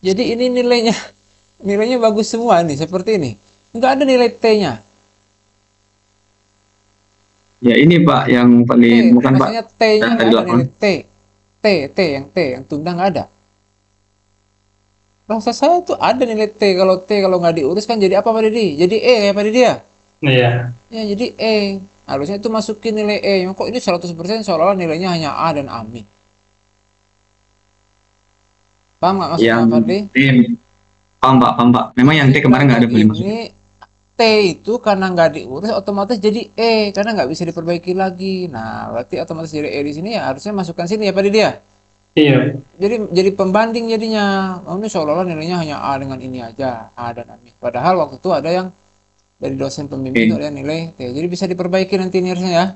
Jadi ini nilainya bagus semua nih, seperti ini. Nggak ada nilai T-nya. Ya ini Pak yang T, paling bukan Pak. maksudnya T-nya Data nggak di ada lapangan. nilai T. T yang tunda nggak ada. Rasa saya tuh ada nilai T kalau nggak diurus kan jadi apa Pak Didi? Jadi E ya Pak Didi ya? Iya. Ya jadi E. Harusnya itu masukin nilai E. Kok ini 100% seolah-olah nilainya hanya A dan AMI. Paham nggak maksudnya Yang Pak Fadli? T, paham Pak. Memang yang Jadi T kemarin nggak belakang ada boleh masuk. ini T itu karena nggak diurus otomatis jadi E karena nggak bisa diperbaiki lagi. Nah berarti otomatis jadi E di sini ya harusnya masukkan sini ya Pak Didi ya? Iya. Jadi pembanding jadinya. Oh, ini seolah-olah nilainya hanya A dengan ini aja, A dan AMI. Padahal waktu itu ada yang dari dosen pembimbing itu Oke. ada nilai T. Jadi bisa diperbaiki nanti ini harusnya ya.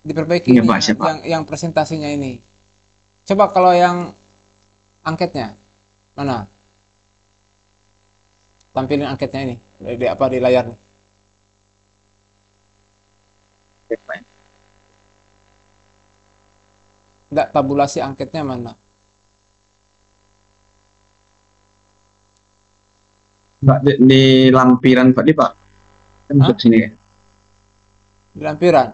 Diperbaiki Iya ini Pak, siapa? yang presentasinya ini. Coba kalau yang angketnya mana? Tampilin angketnya ini di apa di layar nih. Enggak tabulasi angketnya mana? Pak di lampiran Pak di Pak. Kan Hah? masuk sini ya. Di lampiran.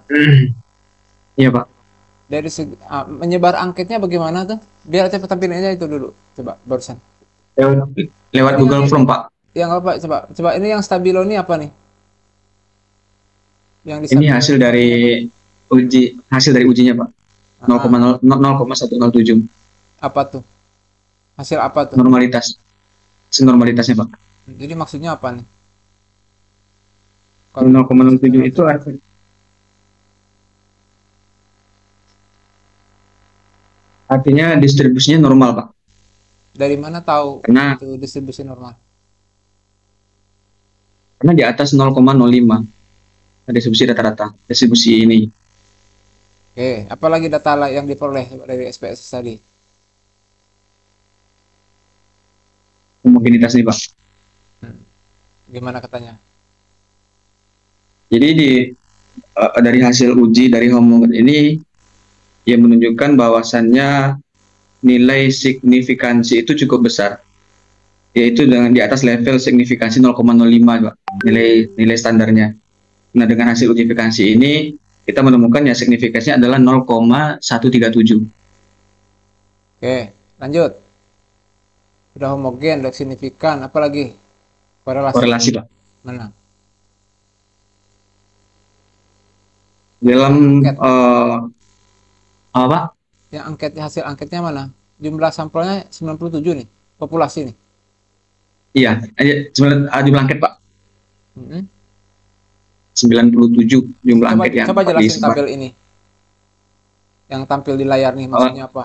Iya Pak. Dari segi menyebar angketnya bagaimana tuh? Biar saya tampilin aja itu dulu. Coba barusan. Lewat, lewat Ini Google Form Pak. yang apa? Coba ini yang stabilo ini apa nih? Yang di Ini stabilo hasil ini. dari hasil dari ujinya Pak. Ah, 0,107 apa tuh? Hasil apa tuh? normalitas. Normalitasnya Pak. Jadi maksudnya apa nih? Kalau 0,07 itu 0,07. artinya distribusinya normal Pak. Dari mana tahu Karena itu distribusi normal? karena di atas 0,05 distribusi rata-rata distribusi ini Oke, apalagi data yang diperoleh dari SPSS tadi? homogenitas nih Pak. Hmm, Gimana katanya? Jadi dari hasil uji dari homogen ini yang menunjukkan bahwasannya nilai signifikansi itu cukup besar, yaitu dengan di atas level signifikansi 0,05 Pak, nilai standarnya. Nah, dengan hasil ujifikasi ini kita menemukan ya signifikansinya adalah 0,137 Oke, lanjut. Sudah homogen, sudah signifikan, apalagi korelasi korelasi Pak. mana? Dalam Angket, apa Pak? yang hasil angketnya mana? Jumlah sampelnya 97 nih, populasi nih. Iya, sebenarnya jumlah angket Pak. Hmm. 97 jumlah Coba angket yang coba jelasin disebar. tabel ini. Yang tampil di layar nih maksudnya apa?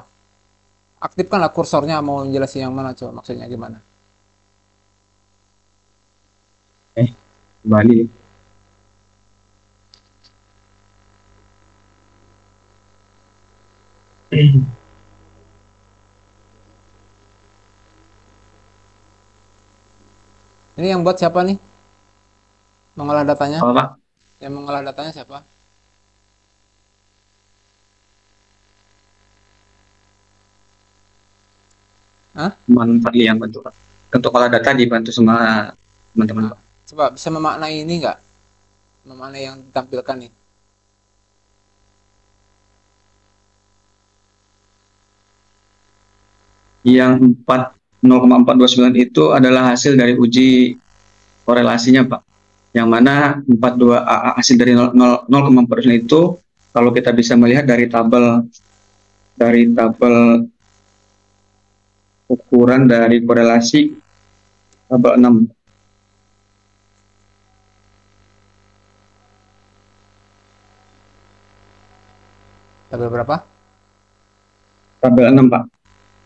Aktifkanlah kursornya mau jelasin yang mana coba maksudnya gimana? Kembali. Ini yang buat siapa nih? Mengolah datanya? Apa Pak? Yang mengolah datanya siapa? Hah? Manfaat yang bantu Pak. Untuk olah data dibantu sama teman-teman Nah, Pak. coba bisa memaknai ini nggak? Memaknai yang ditampilkan nih. Yang 0,429 itu adalah hasil dari uji korelasinya Pak. Yang mana 42 hasil dari 0,429 itu kalau kita bisa melihat dari tabel ukuran dari korelasi tabel 6. Tabel berapa? Tabel 6 Pak.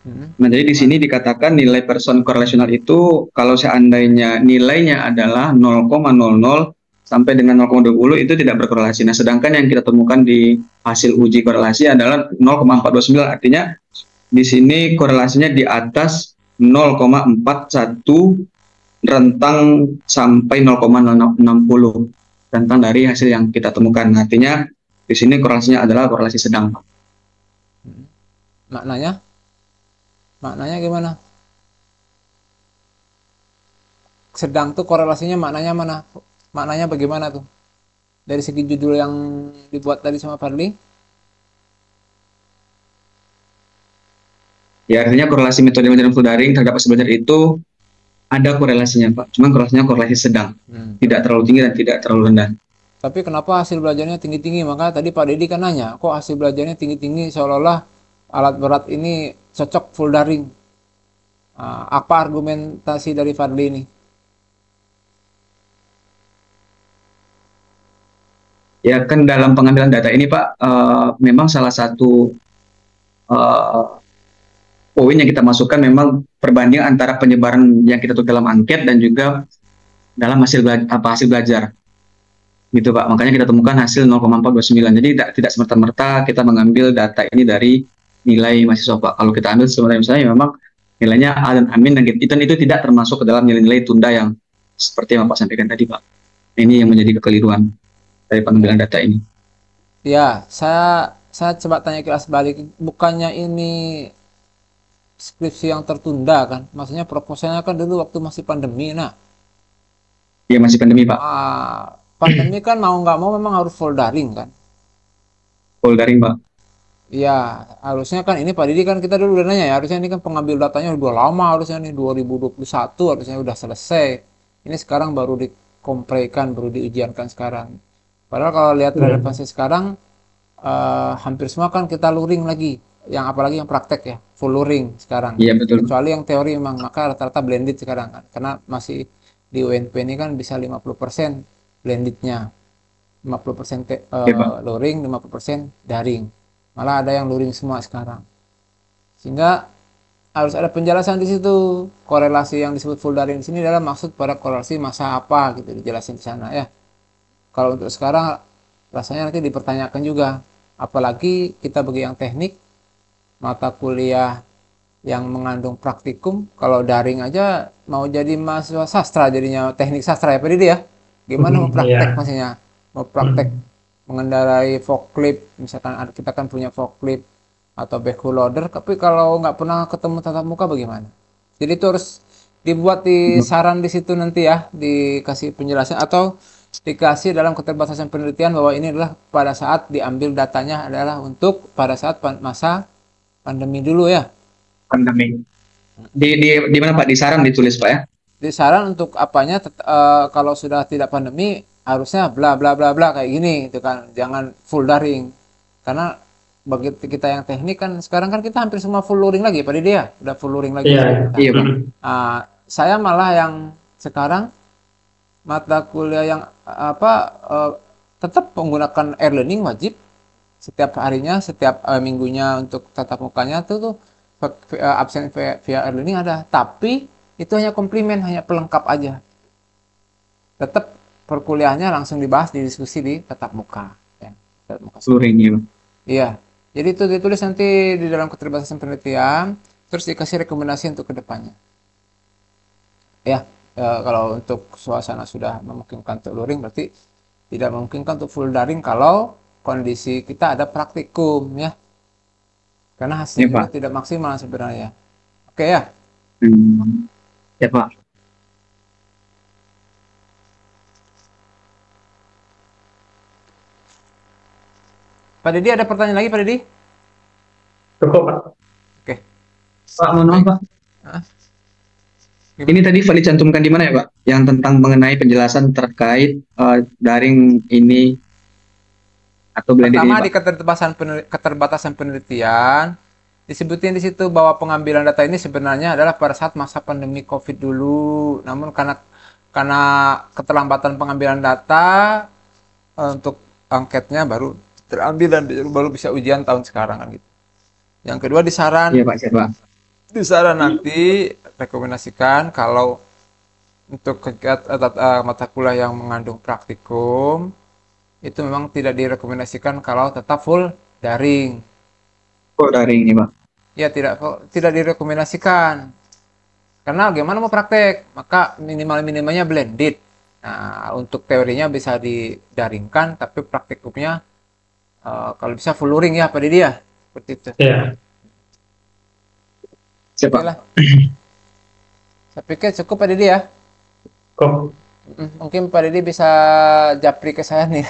Hmm. Nah, jadi di sini dikatakan nilai person korelasional itu kalau seandainya nilainya adalah 0,00 sampai dengan 0,20 itu tidak berkorelasi. Nah, sedangkan yang kita temukan di hasil uji korelasi adalah 0,429, artinya di sini korelasinya di atas 0,41 rentang sampai 0,060 rentang dari hasil yang kita temukan. Artinya di sini korelasinya adalah korelasi sedang. Hmm. Maknanya? Maknanya gimana? sedang tuh korelasinya maknanya mana? Maknanya bagaimana tuh? Dari segi judul yang dibuat tadi sama Fadli? Ya artinya korelasi metode belajar full daring terhadap hasil belajar itu ada korelasinya Pak. Cuma korelasinya korelasi sedang, tidak terlalu tinggi dan tidak terlalu rendah. Tapi kenapa hasil belajarnya tinggi-tinggi? Maka tadi Pak Deddy kan nanya, kok hasil belajarnya tinggi-tinggi seolah-olah alat berat ini cocok full daring. Apa argumentasi dari Fadli ini? Ya kan dalam pengambilan data ini Pak, memang salah satu eh, poin yang kita masukkan memang perbandingan antara penyebaran yang kita tulis dalam angket dan juga dalam hasil belajar. Gitu Pak. Makanya kita temukan hasil 0,429. Jadi tidak semerta-merta kita mengambil data ini dari nilai mahasiswa Pak. Kalau kita ambil sebenarnya misalnya memang nilainya A dan Amin dan itu tidak termasuk ke dalam nilai-nilai tunda yang seperti yang Bapak sampaikan tadi Pak. Ini yang menjadi kekeliruan dari pengambilan data ini. Ya, saya coba tanya kelas balik. Bukannya ini skripsi yang tertunda kan? Maksudnya proposalnya kan dulu waktu masih pandemi. Nah, Ya masih pandemi Pak. pandemi kan mau nggak mau memang harus full daring kan? Full daring Pak. Iya, harusnya kan ini Pak Didi kan kita dulu udah nanya ya, harusnya ini kan pengambil datanya udah lama, harusnya nih 2021 harusnya udah selesai. Ini sekarang baru dikomprekan, baru diujiankan sekarang. Padahal kalau lihat relevansi sekarang, hampir semua kan kita luring lagi. Yang apalagi yang praktek ya, full luring sekarang. Iya betul. Kecuali yang teori memang, maka rata-rata blended sekarang kan. Karena masih di UNP ini kan bisa 50% blendednya. 50% luring, 50% daring. Malah ada yang luring semua sekarang. Sehingga harus ada penjelasan di situ. Korelasi yang disebut full daring di sini adalah maksud pada korelasi masa apa gitu dijelasin di sana ya. Kalau untuk sekarang rasanya nanti dipertanyakan juga. Apalagi kita bagi yang teknik, mata kuliah yang mengandung praktikum, kalau daring aja mau jadi mahasiswa sastra jadinya teknik sastra ya Pak Didi ya. Gimana mau praktek maksudnya? Mau praktek mengendarai forklift, misalkan kita kan punya forklift atau backhoe loader, tapi kalau nggak pernah ketemu tatap muka bagaimana? Jadi itu harus dibuat di saran di situ nanti ya, dikasih penjelasan atau dikasih dalam keterbatasan penelitian bahwa ini adalah pada saat diambil datanya adalah untuk pada saat masa pandemi dulu ya. Pandemi. Di mana Pak? Di saran ditulis Pak ya? Di saran untuk apanya kalau sudah tidak pandemi harusnya bla bla bla bla kayak gini gitu kan, jangan full daring karena bagi kita yang teknik kan sekarang kan kita hampir semua full luring lagi Pak Didi ya, udah full luring lagi. Iya Pak. Saya malah yang sekarang mata kuliah yang tetap menggunakan e-learning wajib setiap harinya, setiap minggunya untuk tatap mukanya tuh absen via e-learning ada, tapi itu hanya komplement, hanya pelengkap aja. Tetap perkuliahannya langsung dibahas di diskusi di tatap muka. Ya, tatap muka. Luring ya. Iya. Jadi itu ditulis nanti di dalam keterbatasan penelitian, terus dikasih rekomendasi untuk kedepannya. Ya, kalau untuk suasana sudah memungkinkan untuk luring, berarti tidak memungkinkan untuk full daring kalau kondisi kita ada praktikum ya. Karena hasilnya tidak maksimal sebenarnya. Oke ya. Ya Pak. Pak Deddy ada pertanyaan lagi Pak Deddy? Cukup Pak. Oke. Pak mohon maaf Pak. Ini tadi Fadli cantumkan di mana ya Pak? Yang tentang mengenai penjelasan terkait daring ini atau blended ini Pak? Pertama di keterbatasan penelitian disebutin di situ bahwa pengambilan data ini sebenarnya adalah pada saat masa pandemi COVID dulu. Namun karena keterlambatan pengambilan data untuk angketnya baru terambil dan baru bisa ujian tahun sekarang kan gitu. Yang kedua di saran. Iya Pak, siapa? Di saran nanti rekomendasikan kalau untuk mata kuliah yang mengandung praktikum itu memang tidak direkomendasikan kalau tetap full daring. Full daring ini Pak? Ya tidak direkomendasikan. Karena gimana mau praktek, maka minimalnya blended. Nah, untuk teorinya bisa didaringkan, tapi praktikumnya kalau bisa full luring ya Pak Didi ya, seperti itu. Iya. Siapa? Saya pikir cukup Pak Didi ya. Cukup. Mungkin Pak Didi bisa japri ke saya nih.